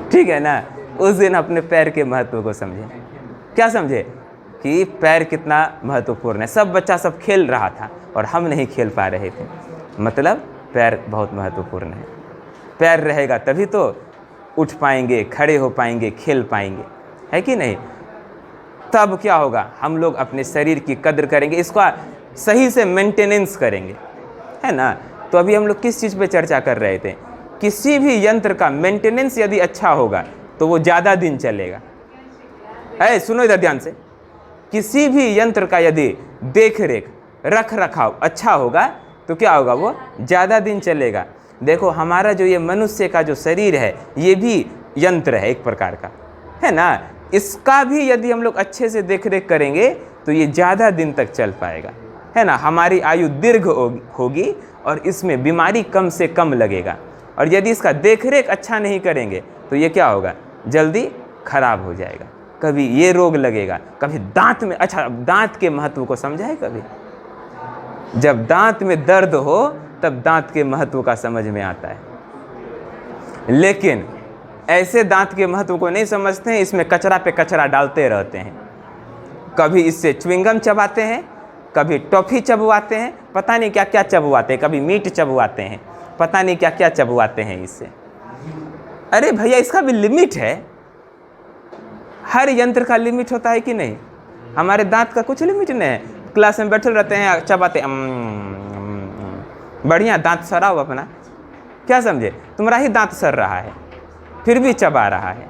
ठीक है ना, उस दिन अपने पैर के महत्व को समझे। क्या समझे कि पैर कितना महत्वपूर्ण है। सब बच्चा सब खेल रहा था और हम नहीं खेल पा रहे थे, मतलब पैर बहुत महत्वपूर्ण है। पैर रहेगा तभी तो उठ पाएंगे, खड़े हो पाएंगे, खेल पाएंगे, है कि नहीं। तब क्या होगा, हम लोग अपने शरीर की कद्र करेंगे, इसका सही से मेंटेनेंस करेंगे, है ना। तो अभी हम लोग किस चीज़ पे चर्चा कर रहे थे? किसी भी यंत्र का मेंटेनेंस यदि अच्छा होगा तो वो ज़्यादा दिन चलेगा। सुनो इधर ध्यान से, किसी भी यंत्र का यदि देख रेख रख रखाव अच्छा होगा तो क्या होगा, वो ज़्यादा दिन चलेगा। देखो, हमारा जो ये मनुष्य का जो शरीर है ये भी यंत्र है एक प्रकार का, है ना। इसका भी यदि हम लोग अच्छे से देख रेख करेंगे तो ये ज़्यादा दिन तक चल पाएगा, है ना। हमारी आयु दीर्घ होगी और इसमें बीमारी कम से कम लगेगा। और यदि इसका देख रेख अच्छा नहीं करेंगे तो ये क्या होगा, जल्दी खराब हो जाएगा। कभी ये रोग लगेगा, कभी दांत में, अच्छा दांत के महत्व को समझा है कभी? जब दांत में दर्द हो तब दांत के महत्व का समझ में आता है। लेकिन ऐसे दांत के महत्व को नहीं समझते हैं, इसमें कचरा पे कचरा डालते रहते हैं। कभी इससे च्युइंगम चबाते हैं, कभी टॉफ़ी चबवाते हैं, पता नहीं क्या क्या चबवाते हैं, कभी मीट चबवाते हैं, पता नहीं क्या क्या चबवाते हैं इससे। अरे भैया, इसका भी लिमिट है। हर यंत्र का लिमिट होता है कि नहीं? हमारे दांत का कुछ लिमिट नहीं है। क्लास में बैठे रहते हैं, चबाते, बढ़िया दांत सराओ अपना। क्या समझे? तुम्हारा ही दांत सर रहा है फिर भी चबा रहा है।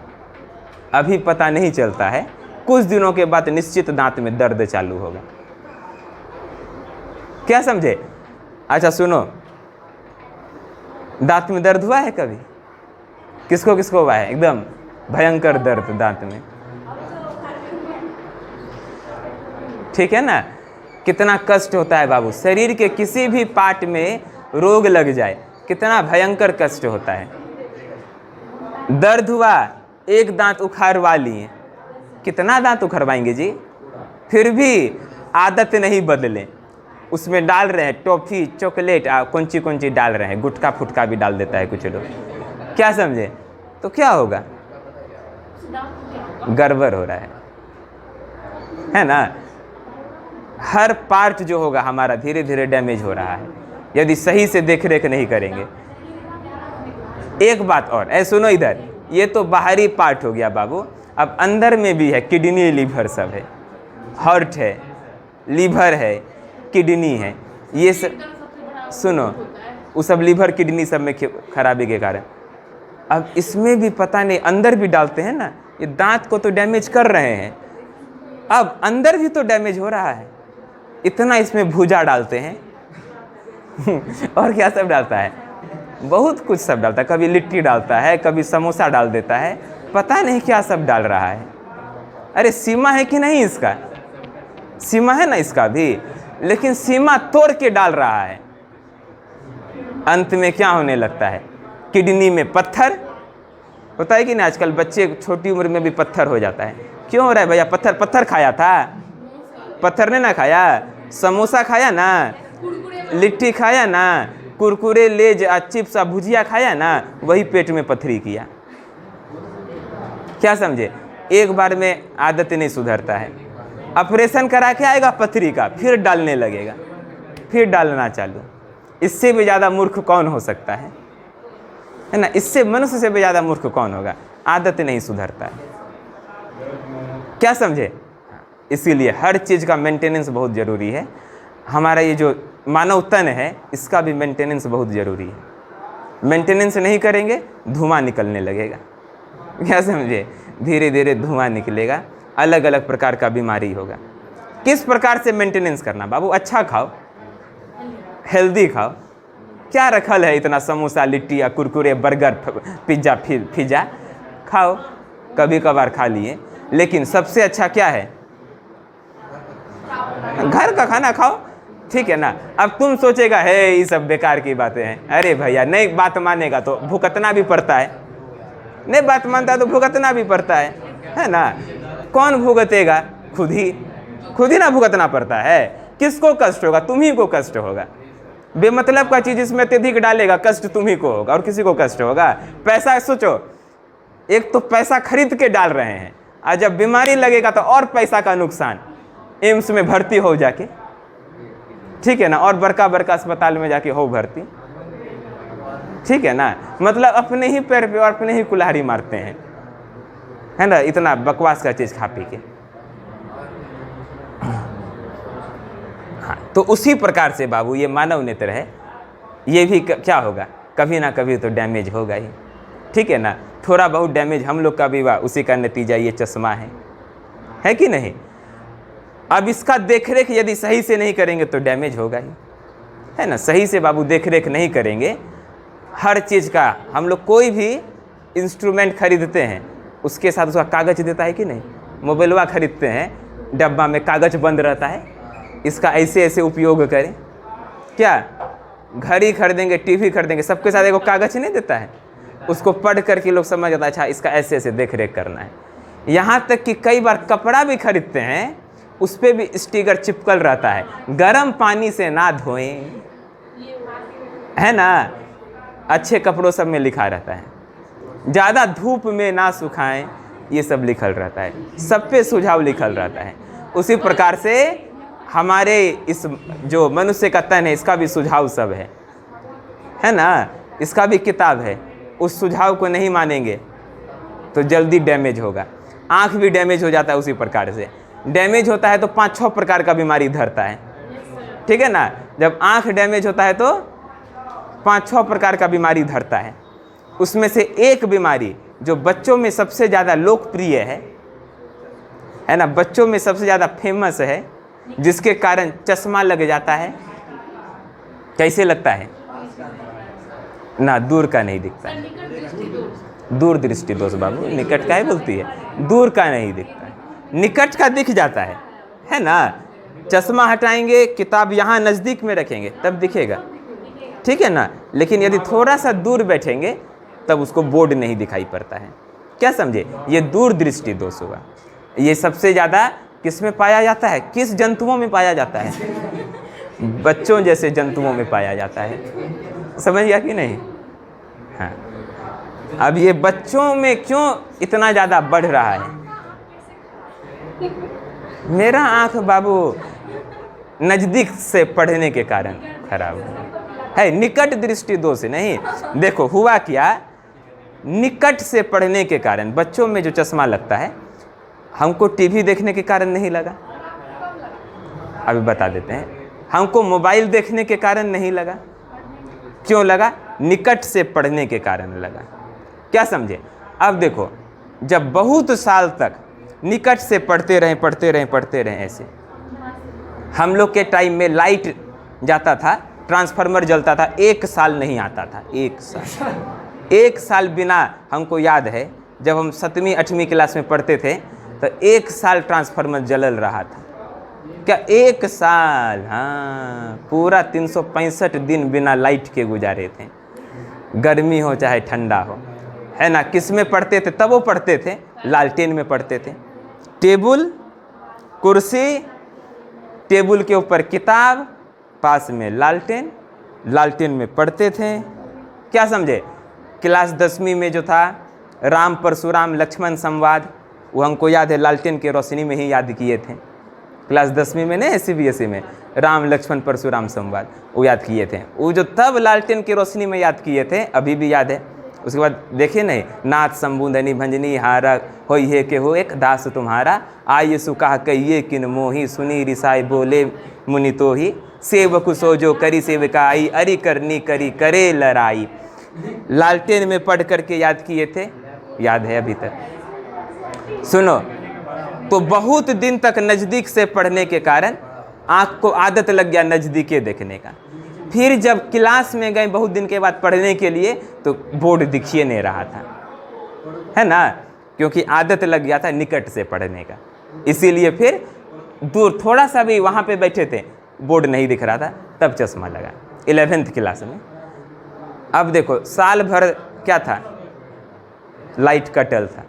अभी पता नहीं चलता है, कुछ दिनों के बाद निश्चित दांत में दर्द चालू होगा। क्या समझे? अच्छा सुनो, दांत में दर्द हुआ है कभी? किसको किसको हुआ है? एकदम भयंकर दर्द दांत में, ठीक है ना। कितना कष्ट होता है बाबू, शरीर के किसी भी पार्ट में रोग लग जाए कितना भयंकर कष्ट होता है। दर्द हुआ, एक दांत उखाड़वा लिए, कितना दांत उखड़वाएंगे जी, फिर भी आदत नहीं बदलें। उसमें डाल रहे हैं टॉफ़ी, चॉकलेट, कौन सी डाल रहे हैं, गुटखा फुटका भी डाल देता है कुछ लोग, क्या समझे? तो क्या होगा? गड़बड़ हो रहा है ना। हर पार्ट जो होगा हमारा धीरे धीरे डैमेज हो रहा है यदि सही से देख रेख नहीं करेंगे। एक बात और, सुनो इधर, ये तो बाहरी पार्ट हो गया बाबू, अब अंदर में भी है, किडनी लीवर सब है, हार्ट है, लीवर है, किडनी है, ये सब सुनो, वो सब लीवर किडनी सब में खराबी के कारण। अब इसमें भी पता नहीं, अंदर भी डालते हैं ना, ये दांत को तो डैमेज कर रहे हैं, अब अंदर भी तो डैमेज हो रहा है, इतना इसमें भूजा डालते हैं और क्या सब डालता है, बहुत कुछ सब डालता है, कभी लिट्टी डालता है, कभी समोसा डाल देता है, पता नहीं क्या सब डाल रहा है। अरे सीमा है कि नहीं, इसका सीमा है ना इसका भी, लेकिन सीमा तोड़ के डाल रहा है। अंत में क्या होने लगता है, किडनी में पत्थर होता है कि नहीं, आजकल बच्चे छोटी उम्र में भी पत्थर हो जाता है। क्यों हो रहा है भैया? पत्थर खाया था, पत्थर ने ना खाया, समोसा खाया ना, लिट्टी खाया ना, कुरकुरे, लेज, चिप्स, भुजिया खाया ना, वही पेट में पत्थरी किया। क्या समझे? एक बार में आदत नहीं सुधरता है, ऑपरेशन करा के आएगा पथरी का, फिर डालने लगेगा, फिर डालना चालू। इससे भी ज़्यादा मूर्ख कौन हो सकता है ना? इससे मनुष्य से भी ज़्यादा मूर्ख कौन होगा? आदत नहीं सुधरता है, क्या समझे? इसीलिए हर चीज़ का मेंटेनेंस बहुत ज़रूरी है। हमारा ये जो मानव तन है, इसका भी मेंटेनेंस बहुत ज़रूरी है। मेंटेनेंस नहीं करेंगे धुआं निकलने लगेगा, क्या समझे? धीरे धीरे धुआं निकलेगा, अलग अलग प्रकार का बीमारी होगा। किस प्रकार से मेंटेनेंस करना बाबू? अच्छा खाओ, हेल्दी खाओ, क्या रखल है इतना समोसा, लिट्टी या कुरकुरे, बर्गर, पिज्ज़ा, पिज्ज़ा खाओ, कभी कभार खा लिए, लेकिन सबसे अच्छा क्या है? घर का खाना खाओ, ठीक है ना। अब तुम सोचेगा है ये सब बेकार की बातें हैं, अरे भैया नहीं, बात मानेगा तो भुगतना भी पड़ता है, नहीं बात मानता तो भुगतना भी पड़ता है ना। कौन भुगतेगा? खुद ही ना भुगतना पड़ता है। किसको कष्ट होगा? तुम्ही को कष्ट होगा। बेमतलब का चीज़ इसमें अत्यधिक डालेगा, कष्ट तुम्ही को होगा, और किसी को कष्ट होगा? पैसा सोचो, एक तो पैसा खरीद के डाल रहे हैं, और जब बीमारी लगेगा तो और पैसा का नुकसान, एम्स में भर्ती हो जाके, ठीक है ना, और बड़का अस्पताल में जाके हो भर्ती, ठीक है ना। मतलब अपने ही पैर पे और अपने ही कुल्हाड़ी मारते हैं, है ना, इतना बकवास का चीज़ खा पी के। हाँ, तो उसी प्रकार से बाबू ये मानव नेत्र है, ये भी क्या होगा, कभी ना कभी तो डैमेज होगा ही, ठीक है ना। थोड़ा बहुत डैमेज हम लोग का भी हुआ, उसी का नतीजा ये चश्मा है कि नहीं। अब इसका देखरेख यदि सही से नहीं करेंगे तो डैमेज होगा ही, है ना। सही से बाबू देखरेख नहीं करेंगे, हर चीज़ का, हम लोग कोई भी इंस्ट्रूमेंट खरीदते हैं उसके साथ उसका कागज़ देता है कि नहीं। मोबाइलवा खरीदते हैं, डब्बा में कागज़ बंद रहता है, इसका ऐसे उपयोग करें। क्या घड़ी खरीदेंगे, टीवी खरीदेंगे, सबके साथ एक कागज़ नहीं देता है, उसको पढ़ करके लोग समझ जाता है अच्छा इसका ऐसे देख रेख करना है। यहाँ तक कि कई बार कपड़ा भी खरीदते हैं, उस पर भी स्टिकर चिपकल रहता है, गर्म पानी से ना धोएं, है ना। अच्छे कपड़ों सब में लिखा रहता है, ज़्यादा धूप में ना सुखाएं, ये सब लिखल रहता है, सब पे सुझाव लिखल रहता है। उसी प्रकार से हमारे इस जो मनुष्य का तन है, इसका भी सुझाव सब है ना, इसका भी किताब है। उस सुझाव को नहीं मानेंगे तो जल्दी डैमेज होगा। आँख भी डैमेज हो जाता है, उसी प्रकार से डैमेज होता है तो 5-6 प्रकार का बीमारी धरता है, ठीक है ना। जब आँख डैमेज होता है तो 5-6 प्रकार का बीमारी धरता है। उसमें से एक बीमारी जो बच्चों में सबसे ज़्यादा लोकप्रिय है ना, बच्चों में सबसे ज़्यादा फेमस है, जिसके कारण चश्मा लग जाता है। कैसे लगता है ना? दूर का नहीं दिखता है, दूर दृष्टि दोष बाबू, निकट का ही बोलती है, दूर का नहीं दिखता है, निकट का दिख जाता है ना। चश्मा हटाएंगे, किताब यहाँ नज़दीक में रखेंगे तब दिखेगा, ठीक है ना। लेकिन यदि थोड़ा सा दूर बैठेंगे तब उसको बोर्ड नहीं दिखाई पड़ता है, क्या समझे। ये दूर दृष्टि दोष हुआ। ये सबसे ज़्यादा किस में पाया जाता है, किस जंतुओं में पाया जाता है? बच्चों जैसे जंतुओं में पाया जाता है। समझ गया कि नहीं? हाँ। अब ये बच्चों में क्यों इतना ज़्यादा बढ़ रहा है? मेरा आँख बाबू नज़दीक से पढ़ने के कारण खराब है, निकट दृष्टि दोष नहीं। देखो हुआ क्या, निकट से पढ़ने के कारण बच्चों में जो चश्मा लगता है, हमको टीवी देखने के कारण नहीं लगा, अभी बता देते हैं। हमको मोबाइल देखने के कारण नहीं लगा, क्यों लगा? निकट से पढ़ने के कारण लगा। क्या समझे? अब देखो, जब बहुत साल तक निकट से पढ़ते रहें ऐसे, हम लोग के टाइम में लाइट जाता था, ट्रांसफार्मर जलता था, 1 साल नहीं आता था। 1 साल बिना, हमको याद है जब हम 7वीं 8वीं क्लास में पढ़ते थे तो 1 साल ट्रांसफार्मर जल रहा था। क्या 1 साल? हाँ, पूरा 365 दिन बिना लाइट के गुजारे थे, गर्मी हो चाहे ठंडा हो, है ना। किस में पढ़ते थे? तब वो पढ़ते थे लालटेन में पढ़ते थे। टेबल कुर्सी, टेबल के ऊपर किताब, पास में लालटेन, लालटेन में पढ़ते थे। क्या समझे? क्लास 10वीं में जो था राम परशुराम लक्ष्मण संवाद, वो हमको याद है लालटेन के रोशनी में ही याद किए थे। क्लास 10वीं में नहीं, CBSE में राम लक्ष्मण परशुराम संवाद वो याद किए थे। वो जो तब लालटेन की रोशनी में याद किए थे, अभी भी याद है। उसके बाद देखिए नहीं, नाथ संबुधनी भंजनी हारा होई है के हो एक दास तुम्हारा, आय सुकाह कहिए किन मोही, सुनी रिसाई बोले मुनि तो ही, सेवक सो जो करी सेवकाई, अरि करनी करी करे लड़ाई। लालटेन में पढ़ करके याद किए थे, याद है अभी तक। सुनो, तो बहुत दिन तक नज़दीक से पढ़ने के कारण आँख को आदत लग गया नज़दीके देखने का। फिर जब क्लास में गए बहुत दिन के बाद पढ़ने के लिए, तो बोर्ड दिखिए नहीं रहा था, है ना, क्योंकि आदत लग गया था निकट से पढ़ने का। इसीलिए फिर दूर थोड़ा सा भी वहाँ पे बैठे थे, बोर्ड नहीं दिख रहा था, तब चश्मा लगा 11th क्लास में। अब देखो, साल भर क्या था, लाइट कटल था।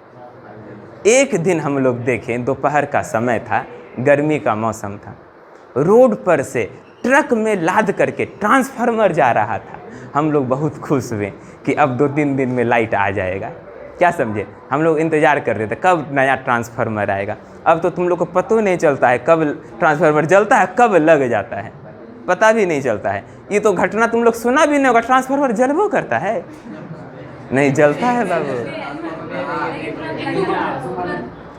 एक दिन हम लोग देखें, दोपहर का समय था, गर्मी का मौसम था, रोड पर से ट्रक में लाद करके ट्रांसफार्मर जा रहा था। हम लोग बहुत खुश हुए कि अब 2-3 दिन में लाइट आ जाएगा। क्या समझे? हम लोग इंतज़ार कर रहे थे कब नया ट्रांसफार्मर आएगा। अब तो तुम लोग को पता नहीं चलता है कब ट्रांसफार्मर जलता है, कब लग जाता है, पता भी नहीं चलता है। ये तो घटना तुम लोग सुना भी नहीं होगा, ट्रांसफार्मर जलबो करता है? नहीं जलता है बाबू,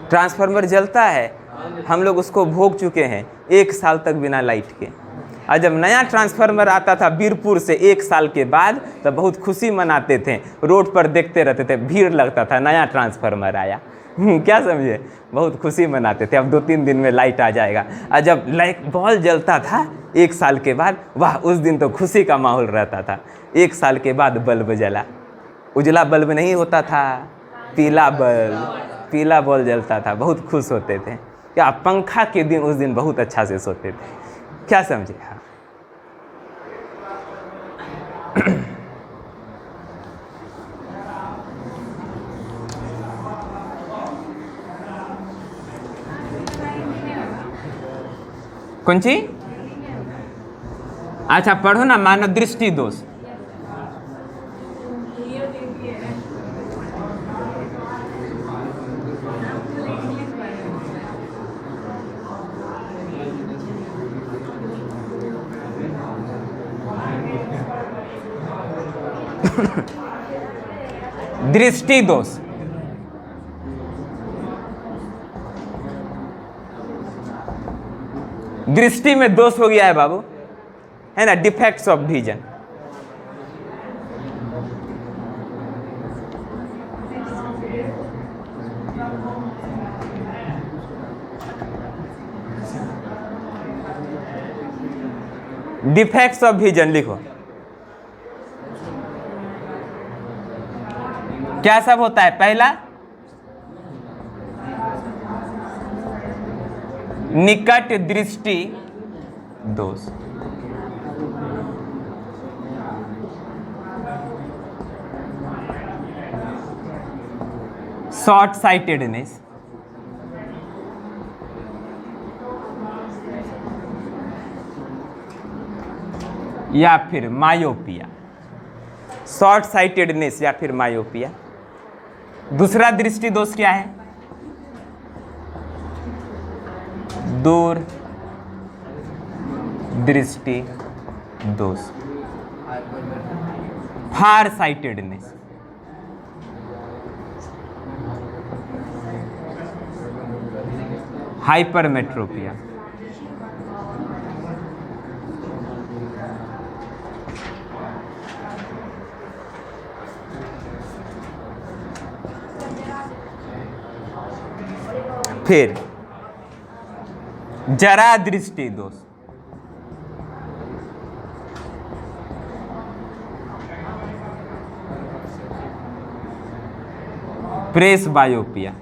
ट्रांसफार्मर जलता है। हम लोग उसको भोग चुके हैं 1 साल तक बिना लाइट के। और जब नया ट्रांसफार्मर आता था बीरपुर से 1 साल के बाद, तब बहुत खुशी मनाते थे, रोड पर देखते रहते थे, भीड़ लगता था, नया ट्रांसफार्मर आया। क्या समझे? बहुत खुशी मनाते थे, अब 2-3 दिन में लाइट आ जाएगा। और जब लाइट बॉल जलता था 1 साल के बाद, वाह, उस दिन तो खुशी का माहौल रहता था। 1 साल के बाद बल्ब जला, उजला बल्ब नहीं होता था, पीला बल्ब, पीला बल्ब जलता था, बहुत खुश होते थे। क्या पंखा के दिन उस दिन बहुत अच्छा से सोते थे। क्या समझे? हाँ। कौन सी? अच्छा पढ़ो ना, मानव दृष्टि दोष। दृष्टि दोष, दृष्टि में दोष हो गया है बाबू, है ना, defects of vision. Defects of vision लिखो, क्या सब होता है? पहला, निकट दृष्टि दोष, शॉर्ट साइटेडनेस, या फिर मायोपिया, शॉर्ट साइटेडनेस या फिर मायोपिया। दूसरा दृष्टि दोष क्या है? दूर दृष्टि दोष, फार साइटेडनेस। हाइपरमेट्रोपिया, फिर जरा दृष्टि दोष, प्रेस बायोपिया,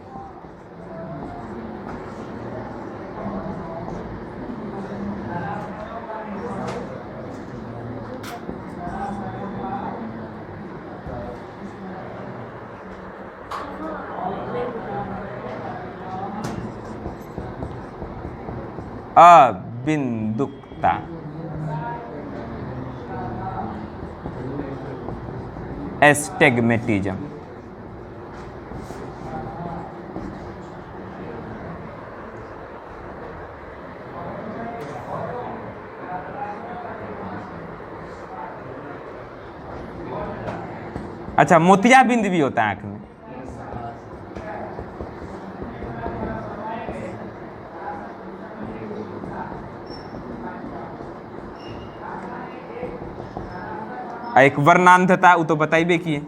अबिंदुकता, एस्टेग्मेटिज्म। अच्छा, मोतियाबिंद भी होता है आंख में। एक वर्णांधता, वो तो बताइबे किए।